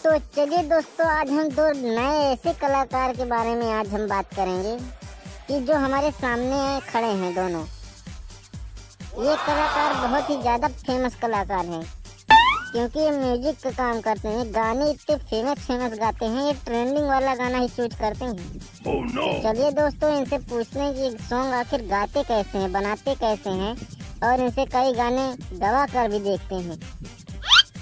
तो चलिए दोस्तों, आज हम दो नए ऐसे कलाकार के बारे में आज हम बात करेंगे कि जो हमारे सामने खड़े हैं दोनों। ये कलाकार बहुत ही ज़्यादा फेमस कलाकार हैं क्योंकि ये म्यूजिक का काम करते हैं। गाने इतने फेमस गाते हैं, ये ट्रेंडिंग वाला गाना ही चूज करते हैं। तो चलिए दोस्तों, इनसे पूछते हैं कि सॉन्ग आखिर गाते कैसे हैं, बनाते कैसे हैं, और इनसे कई गाने गवा कर भी देखते हैं।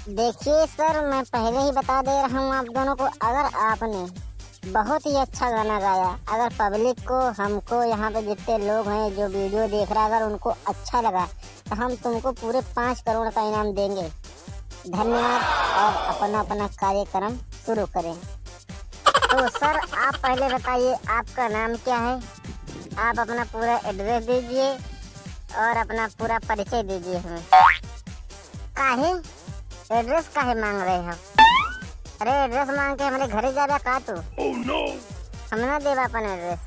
देखिए सर, मैं पहले ही बता दे रहा हूँ आप दोनों को, अगर आपने बहुत ही अच्छा गाना गाया, अगर पब्लिक को, हमको, यहाँ पे जितने लोग हैं जो वीडियो देख रहा है, अगर उनको अच्छा लगा तो हम तुमको पूरे 5 करोड़ का इनाम देंगे। धन्यवाद, और अपना कार्यक्रम शुरू करें। तो सर, आप पहले बताइए आपका नाम क्या है, आप अपना पूरा एड्रेस दीजिए और अपना पूरा परिचय दीजिए हमें। काहे एड्रेस काहे मांग रहे हो? अरे एड्रेस मांग के हमारे घरे जाबा का तू? हम ना देवा अपन एड्रेस।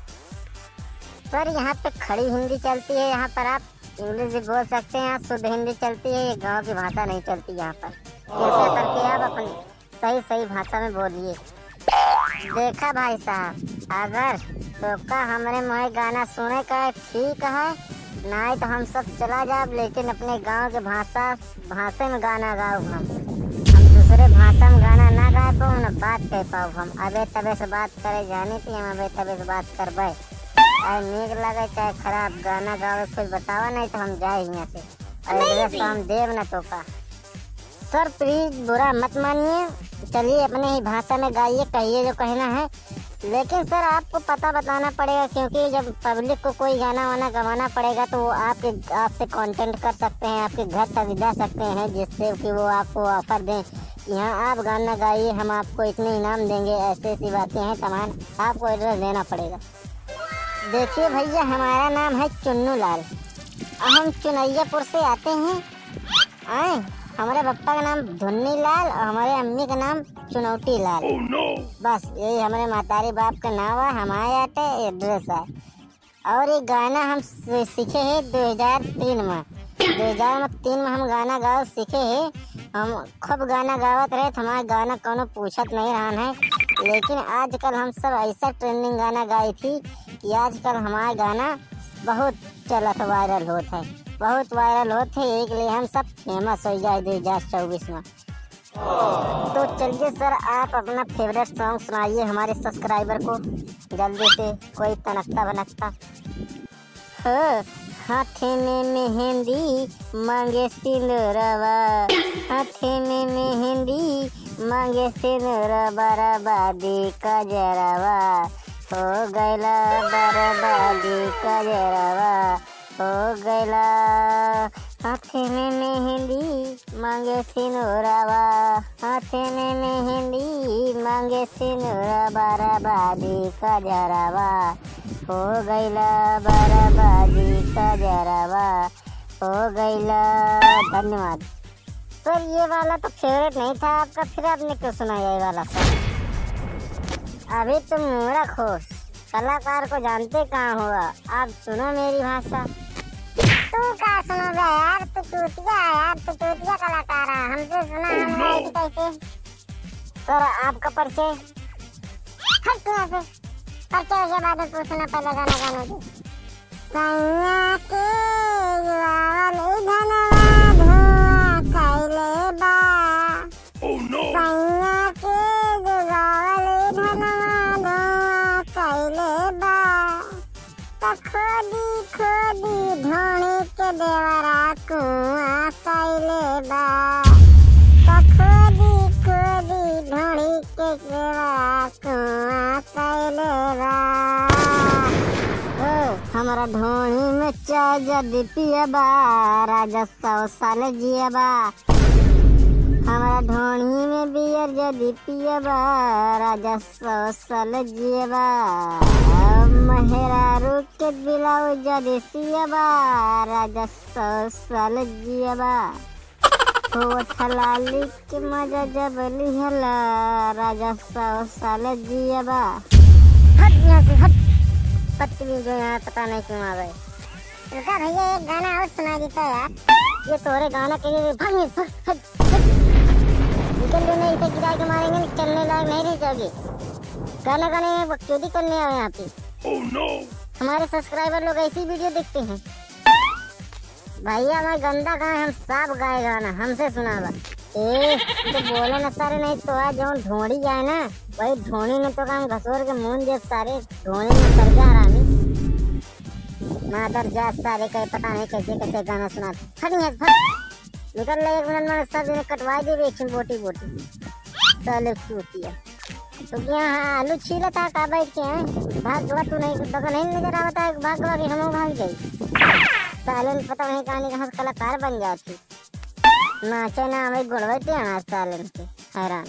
सर, यहाँ पे खड़ी हिंदी चलती है, यहाँ पर आप इंग्लिश भी बोल सकते हैं, शुद्ध हिंदी चलती है, ये गांव की भाषा नहीं चलती यहाँ पर। कृपया करके आप अपनी सही भाषा में बोलिए। देखा भाई साहब, अगर तो हमारे मुँह गाना सुने का है ठीक है, नहीं तो हम सब चला जाब, लेकिन अपने गांव के भाषा में गाना गाओ। हम दूसरे भाषा में गाना ना गा पाऊँ, ना बात कह पाऊँ। हम अबे तबे से बात करे जाने थी, हम अबे तबे से बात करबे। चाहे नीक लगे चाहे खराब, गाना गावे कुछ बतावा, नहीं तो हम जाए यहाँ से। एड्रेस तो हम देव न तो का। सर प्लीज बुरा मत मानिए, चलिए अपने ही भाषा में गाइए, कहिए जो कहना है। लेकिन सर आपको पता बताना पड़ेगा, क्योंकि जब पब्लिक को कोई गाना वाना गवाना पड़ेगा तो वो आपसे कांटेक्ट कर सकते हैं, आपके घर तक जा सकते हैं, जिससे कि वो आपको ऑफर दें कि हाँ आप गाना गाइए, हम आपको इतने इनाम देंगे। ऐसी बातें हैं तमाम, आपको एड्रेस देना पड़ेगा। देखिए भैया, हमारा नाम है चुन्नू लाल, हम चुनैयापुर से आते हैं। आए, हमारे पापा का नाम धुन्नी लाल और हमारे अम्मी का नाम चुनौती लाल। बस यही हमारे महतारी बाप का नाम है, हमारे आटे एड्रेस है। और ये गाना हम सीखे हैं 2003 में। 2003 में हम गाना गाओ सीखे हैं। हम खूब गाना गावत रहे, हमारा गाना कोनो पूछत नहीं रहा है। लेकिन आजकल हम सब ऐसा ट्रेंडिंग गाना गाई थी कि आजकल हमारा गाना बहुत चलत वायरल होता है, बहुत वायरल होते हैं, एक लिए हम सब फेमस हो जाए 2024 में। तो चलिए सर, आप अपना फेवरेट सॉन्ग सुनाइए हमारे सब्सक्राइबर को जल्दी से, कोई तनकता भनकता। हाथे में मेहंदी मांगे सिंदूरवा, हाथे में मेहंदी मांगे सिंदूरवा, बर्बादी का जरावा हो गैला, बर्बादी का जरावा हो गैला। हाथे में मेहंदी मांगे सिंदूरवा, हाथे में मेहंदी मांगे सिंदूरवा, बर्बादी का जरावा हो गैला, बर्बादी का जरावा हो गैला। धन्यवाद सर। ये वाला तो फेवरेट नहीं था आपका, फिर आपने क्यों सुनाया ये वाला सर? अभी तुम मूर्ख हो, कलाकार को जानते कहाँ हुआ? आप सुनो मेरी भाषा। तू कहाँ सुनोगे यार, तू चूतिया है यार, तू चूतिया कलाकार है, हमसे सुना हमने कैसे? सर आपका परिचय? हट यहाँ से, परिचय के बाद पूछना, पहले गाना गाना दो। सैया के युवावल धनवा धुआं कैले बा, सैया के युवावल धनवा धुआं कैले बा, खोदी खोदी ढोणी के देवरा कुआं कैले बा, खोदी खोदी ढोणी के देवरा कुआं कैले बा। हमारा ढोणी में चाय जदी पियबा, राजा 100 साल जियबा। हमारा ढोणी में बियर जदी पियबा, राजा 100 साल जियबा। मेहरारू के बिलाऊ जदी सियबा, राजा 100 साल जियबा। होठ लाली के मजा जब लिहला, राजा 100 साल जियबा। हट यहाँ से हट, पत्नी जो यहाँ पता नहीं क्यों आ गए। रुका भैया, एक गाना और सुना देता यार, ये तोरे गाना के लिए भाग। साइकिल जो नहीं इसे गिरा के मारेंगे चलने लायक नहीं रह जाओगे। गाना गाने में बकचोदी करने आए यहाँ पे। oh, no. हमारे सब्सक्राइबर लोग ऐसी वीडियो देखते हैं। भैया मैं गंदा गाए हम साफ गाए गाना हमसे सुनावा। तो बोले न सारे नहीं तो आज जो ढोड़ी जाए ना वही ढोनी ने तो काम घसोर के मुंह जब सारे ढोनी में सर जा रानी मादर जा सारे कहीं पता नहीं कैसे कैसे गाना सुना खड़ी है निकल ले 1 मिनट में सब कटवा दे एक बोटी बोटी साले चूतिया। तो यहाँ आलू छीला था का बैठ के हैं भाग गवा तू नहीं तो नहीं नजर आवता है भाग गवा कि हम भाग गई साले ने पता नहीं कहानी कहाँ कलाकार बन जाती नाचे ना हमें गुड़वती सालन के हैरान।